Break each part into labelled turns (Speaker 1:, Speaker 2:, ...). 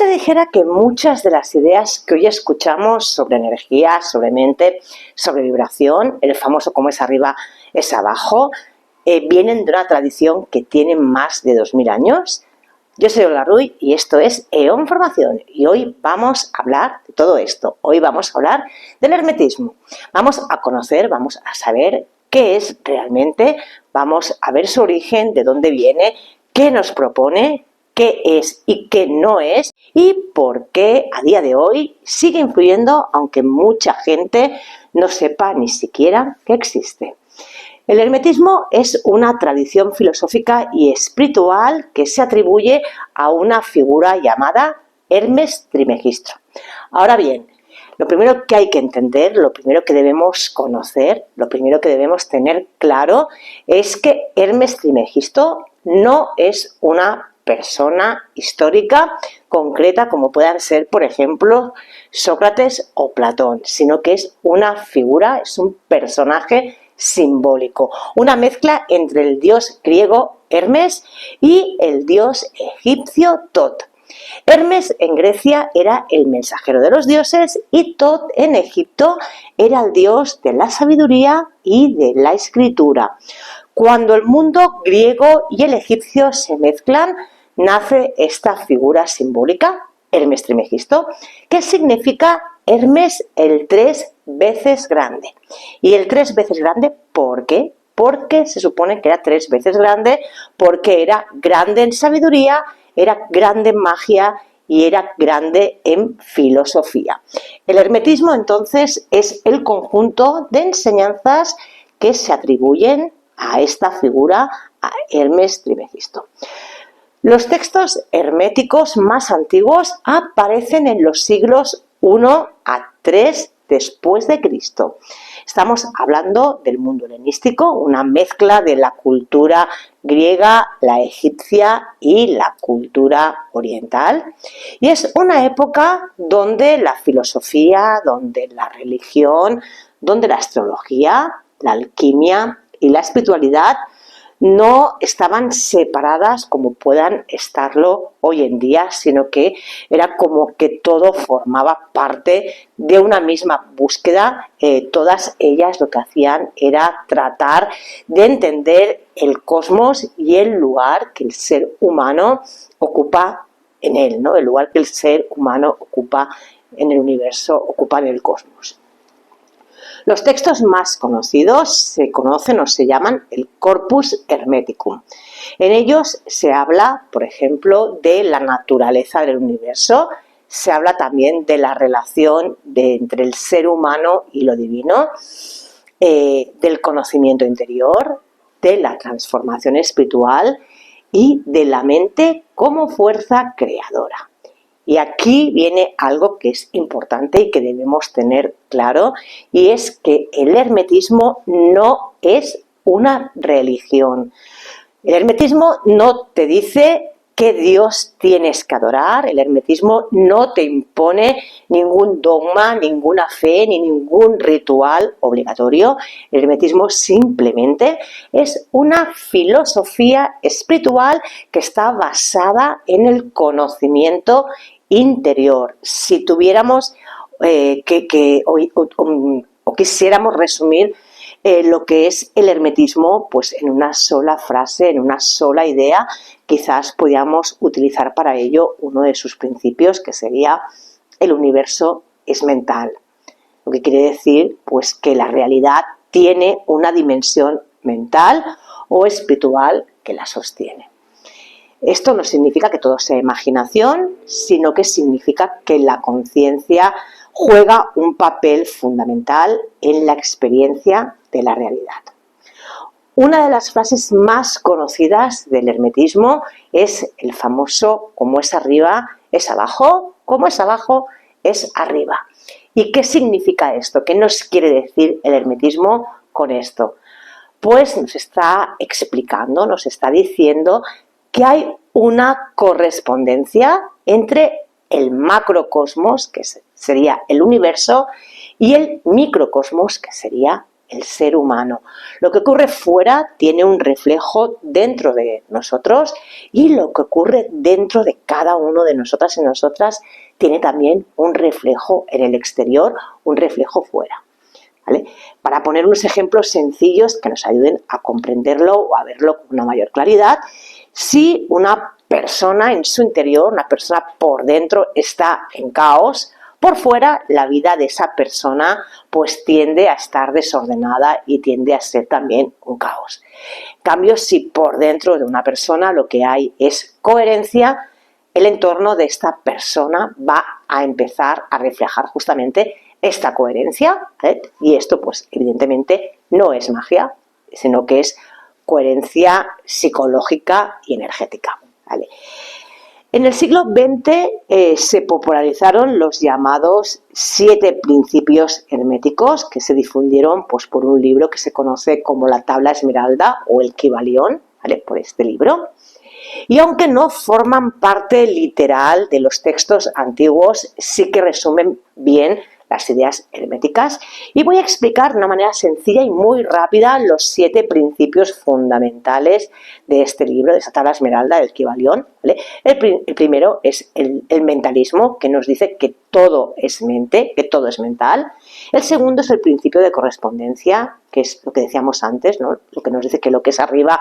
Speaker 1: te dijera que muchas de las ideas que hoy escuchamos sobre energía, sobre mente, sobre vibración, el famoso como es arriba es abajo, vienen de una tradición que tiene más de 2000 años? Yo soy Olga Ruiz y esto es EON Formación y hoy vamos a hablar de todo esto. Hoy vamos a hablar del hermetismo. Vamos a conocer, vamos a saber qué es realmente, vamos a ver su origen, de dónde viene, qué nos propone, qué es y qué no es y por qué a día de hoy sigue influyendo aunque mucha gente no sepa ni siquiera que existe. El hermetismo es una tradición filosófica y espiritual que se atribuye a una figura llamada Hermes Trismegisto. Ahora bien, lo primero que hay que entender, lo primero que debemos conocer, lo primero que debemos tener claro es que Hermes Trismegisto no es una persona histórica concreta como puedan ser, por ejemplo, Sócrates o Platón, sino que es una figura, es un personaje simbólico, una mezcla entre el dios griego Hermes y el dios egipcio Tot. Hermes en Grecia era el mensajero de los dioses y Tot en Egipto era el dios de la sabiduría y de la escritura. Cuando el mundo griego y el egipcio se mezclan, nace esta figura simbólica, Hermes Trismegisto, que significa Hermes el 3 veces grande. ¿Y el 3 veces grande por qué? Porque se supone que era 3 veces grande, porque era grande en sabiduría, era grande en magia y era grande en filosofía. El hermetismo entonces es el conjunto de enseñanzas que se atribuyen a esta figura, a Hermes Trismegisto. Los textos herméticos más antiguos aparecen en los siglos 1 a 3 después de Cristo. Estamos hablando del mundo helenístico, una mezcla de la cultura griega, la egipcia y la cultura oriental. Y es una época donde la filosofía, donde la religión, donde la astrología, la alquimia y la espiritualidad no estaban separadas como puedan estarlo hoy en día, sino que era como que todo formaba parte de una misma búsqueda. Todas ellas lo que hacían era tratar de entender el cosmos y el lugar que el ser humano ocupa en él, ¿no? El lugar que el ser humano ocupa en el universo, ocupa en el cosmos. Los textos más conocidos se conocen o se llaman el Corpus Hermeticum. En ellos se habla, por ejemplo, de la naturaleza del universo, se habla también de la relación entre el ser humano y lo divino, del conocimiento interior, de la transformación espiritual y de la mente como fuerza creadora. Y aquí viene algo que es importante y que debemos tener claro, y es que el hermetismo no es una religión. El hermetismo no te dice qué Dios tienes que adorar, el hermetismo no te impone ningún dogma, ninguna fe, ni ningún ritual obligatorio. El hermetismo simplemente es una filosofía espiritual que está basada en el conocimiento interior. Si tuviéramos o quisiéramos resumir lo que es el hermetismo, pues en una sola frase, en una sola idea, quizás podríamos utilizar para ello uno de sus principios, que sería: el universo es mental. Lo que quiere decir, pues, que la realidad tiene una dimensión mental o espiritual que la sostiene. Esto no significa que todo sea imaginación, sino que significa que la conciencia juega un papel fundamental en la experiencia de la realidad. Una de las frases más conocidas del hermetismo es el famoso: como es arriba, es abajo, como es abajo, es arriba. ¿Y qué significa esto? ¿Qué nos quiere decir el hermetismo con esto? Pues nos está explicando, nos está diciendo que hay una correspondencia entre el macrocosmos, que sería el universo, y el microcosmos, que sería el ser humano. Lo que ocurre fuera tiene un reflejo dentro de nosotros y lo que ocurre dentro de cada uno de nosotras y nosotras tiene también un reflejo en el exterior, un reflejo fuera. ¿Vale? Para poner unos ejemplos sencillos que nos ayuden a comprenderlo o a verlo con una mayor claridad, si una persona en su interior, una persona por dentro está en caos, por fuera la vida de esa persona pues tiende a estar desordenada y tiende a ser también un caos. En cambio, si por dentro de una persona lo que hay es coherencia, el entorno de esta persona va a empezar a reflejar justamente esta coherencia, ¿eh? Y esto pues evidentemente no es magia, sino que es coherencia psicológica y energética, ¿vale? En el siglo XX se popularizaron los llamados 7 principios herméticos que se difundieron pues, por un libro que se conoce como la Tabla Esmeralda o el Kybalión, ¿vale? Por este libro. Y aunque no forman parte literal de los textos antiguos, sí que resumen bien las ideas herméticas y voy a explicar de una manera sencilla y muy rápida los 7 principios fundamentales de este libro, de esta tabla esmeralda del Kybalión, ¿vale? El primero es el mentalismo, que nos dice que todo es mente, que todo es mental. El segundo es el principio de correspondencia, que es lo que decíamos antes, ¿no? Lo que nos dice que lo que es arriba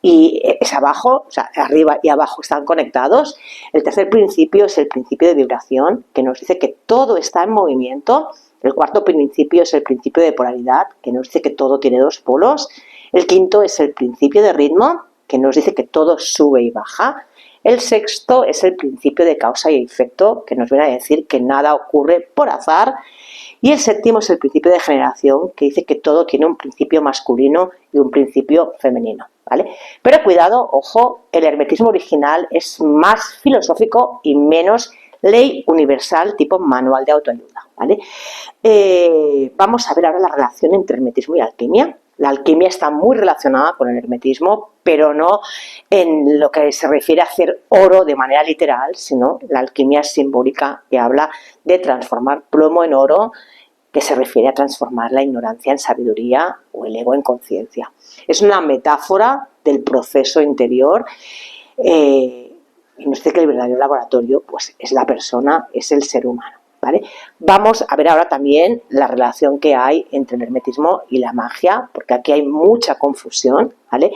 Speaker 1: y es abajo, o sea, arriba y abajo están conectados. El tercer principio es el principio de vibración, que nos dice que todo está en movimiento. El cuarto principio es el principio de polaridad, que nos dice que todo tiene 2 polos. El quinto es el principio de ritmo, que nos dice que todo sube y baja. El sexto es el principio de causa y efecto, que nos viene a decir que nada ocurre por azar. Y el séptimo es el principio de generación, que dice que todo tiene un principio masculino y un principio femenino, ¿vale? Pero cuidado, ojo, el hermetismo original es más filosófico y menos ley universal tipo manual de autoayuda, ¿vale? Vamos a ver ahora la relación entre hermetismo y alquimia. La alquimia está muy relacionada con el hermetismo, pero no en lo que se refiere a hacer oro de manera literal, sino la alquimia simbólica que habla de transformar plomo en oro, que se refiere a transformar la ignorancia en sabiduría o el ego en conciencia. Es una metáfora del proceso interior y nos dice que el verdadero laboratorio pues, es la persona, es el ser humano, ¿vale? Vamos a ver ahora también la relación que hay entre el hermetismo y la magia, porque aquí hay mucha confusión, ¿vale?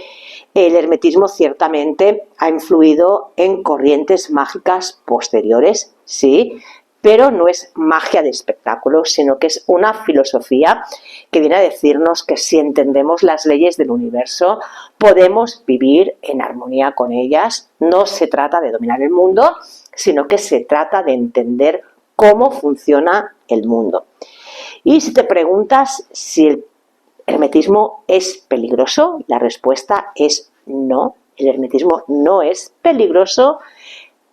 Speaker 1: El hermetismo ciertamente ha influido en corrientes mágicas posteriores, sí, pero no es magia de espectáculo, sino que es una filosofía que viene a decirnos que si entendemos las leyes del universo, podemos vivir en armonía con ellas. No se trata de dominar el mundo, sino que se trata de entender cómo funciona el mundo. Y si te preguntas si el hermetismo es peligroso, la respuesta es no. El hermetismo no es peligroso,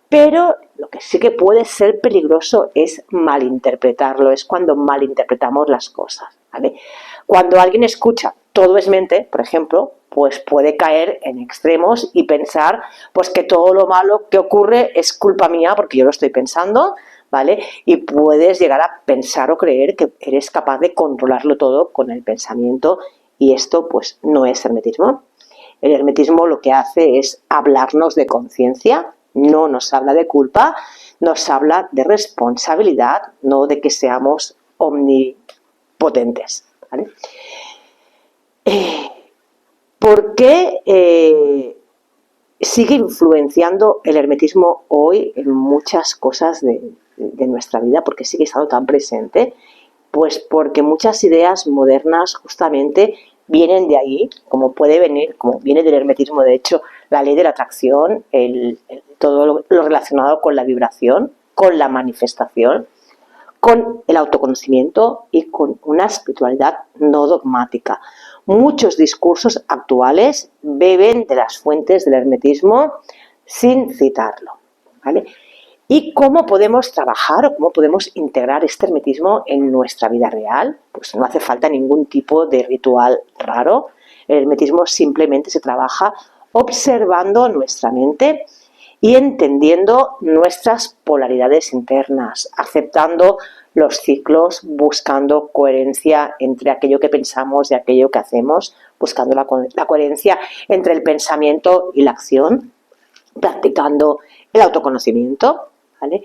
Speaker 1: pero lo que sí que puede ser peligroso es malinterpretarlo, es cuando malinterpretamos las cosas, ¿vale? Cuando alguien escucha todo es mente, por ejemplo, pues puede caer en extremos y pensar pues que todo lo malo que ocurre es culpa mía porque yo lo estoy pensando, ¿vale? Y puedes llegar a pensar o creer que eres capaz de controlarlo todo con el pensamiento y esto pues no es hermetismo. El hermetismo lo que hace es hablarnos de conciencia, no nos habla de culpa, nos habla de responsabilidad, no de que seamos omnipotentes, ¿vale? ¿Por qué sigue influenciando el hermetismo hoy en muchas cosas de nuestra vida? ¿Por qué sigue estando tan presente? Pues porque muchas ideas modernas justamente vienen de ahí, como puede venir, como viene del hermetismo, de hecho, la ley de la atracción, todo lo relacionado con la vibración, con la manifestación, con el autoconocimiento y con una espiritualidad no dogmática. Muchos discursos actuales beben de las fuentes del hermetismo sin citarlo, ¿vale? ¿Y cómo podemos trabajar o cómo podemos integrar este hermetismo en nuestra vida real? Pues no hace falta ningún tipo de ritual raro. El hermetismo simplemente se trabaja observando nuestra mente y entendiendo nuestras polaridades internas, aceptando los ciclos, buscando coherencia entre aquello que pensamos y aquello que hacemos, buscando la coherencia entre el pensamiento y la acción, practicando el autoconocimiento, ¿vale?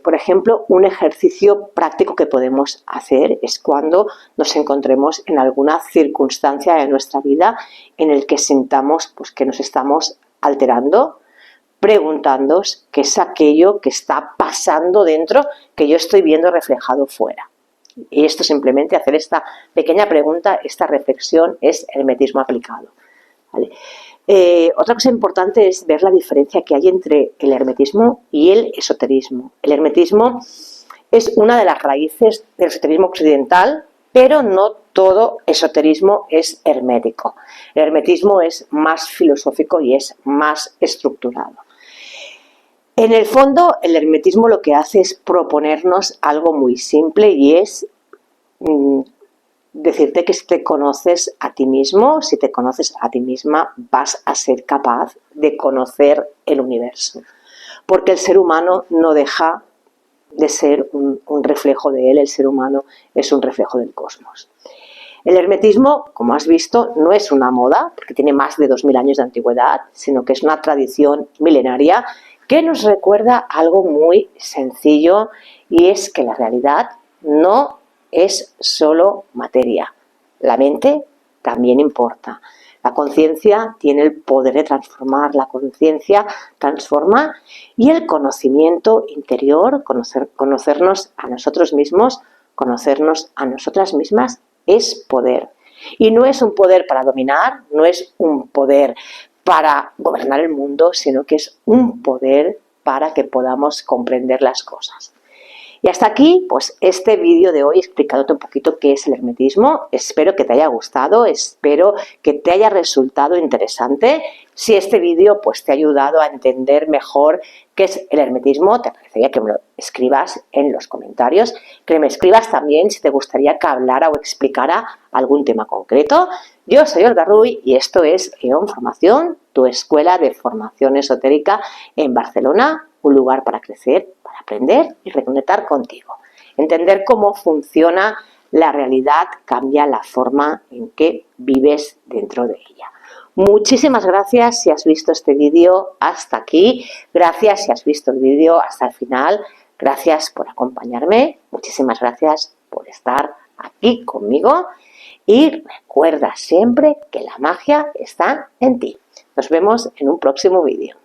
Speaker 1: Por ejemplo, un ejercicio práctico que podemos hacer es cuando nos encontremos en alguna circunstancia de nuestra vida en el que sintamos pues, que nos estamos alterando, preguntándonos qué es aquello que está pasando dentro que yo estoy viendo reflejado fuera. Y esto simplemente, hacer esta pequeña pregunta, esta reflexión, es hermetismo aplicado, ¿vale? Otra cosa importante es ver la diferencia que hay entre el hermetismo y el esoterismo. El hermetismo es una de las raíces del esoterismo occidental, pero no todo esoterismo es hermético. El hermetismo es más filosófico y es más estructurado. En el fondo, el hermetismo lo que hace es proponernos algo muy simple y es decirte que si te conoces a ti mismo, si te conoces a ti misma, vas a ser capaz de conocer el universo. Porque el ser humano no deja de ser un reflejo de él, el ser humano es un reflejo del cosmos. El hermetismo, como has visto, no es una moda, porque tiene más de 2000 años de antigüedad, sino que es una tradición milenaria que nos recuerda algo muy sencillo, y es que la realidad no es solo materia. La mente también importa. La conciencia tiene el poder de transformar, la conciencia transforma, y el conocimiento interior, conocernos a nosotros mismos, conocernos a nosotras mismas, es poder. Y no es un poder para dominar, no es un poder para gobernar el mundo, sino que es un poder para que podamos comprender las cosas. Y hasta aquí, pues este vídeo de hoy explicándote un poquito qué es el hermetismo. Espero que te haya gustado, espero que te haya resultado interesante. Si este vídeo pues te ha ayudado a entender mejor qué es el hermetismo, te agradecería que me lo escribas en los comentarios, que me escribas también si te gustaría que hablara o explicara algún tema concreto. Yo soy Olga Ruy y esto es Eon Formación, tu escuela de formación esotérica en Barcelona, un lugar para crecer, para aprender y reconectar contigo. Entender cómo funciona la realidad cambia la forma en que vives dentro de ella. Muchísimas gracias si has visto este vídeo hasta aquí, gracias si has visto el vídeo hasta el final, gracias por acompañarme, muchísimas gracias por estar aquí conmigo y recuerda siempre que la magia está en ti. Nos vemos en un próximo vídeo.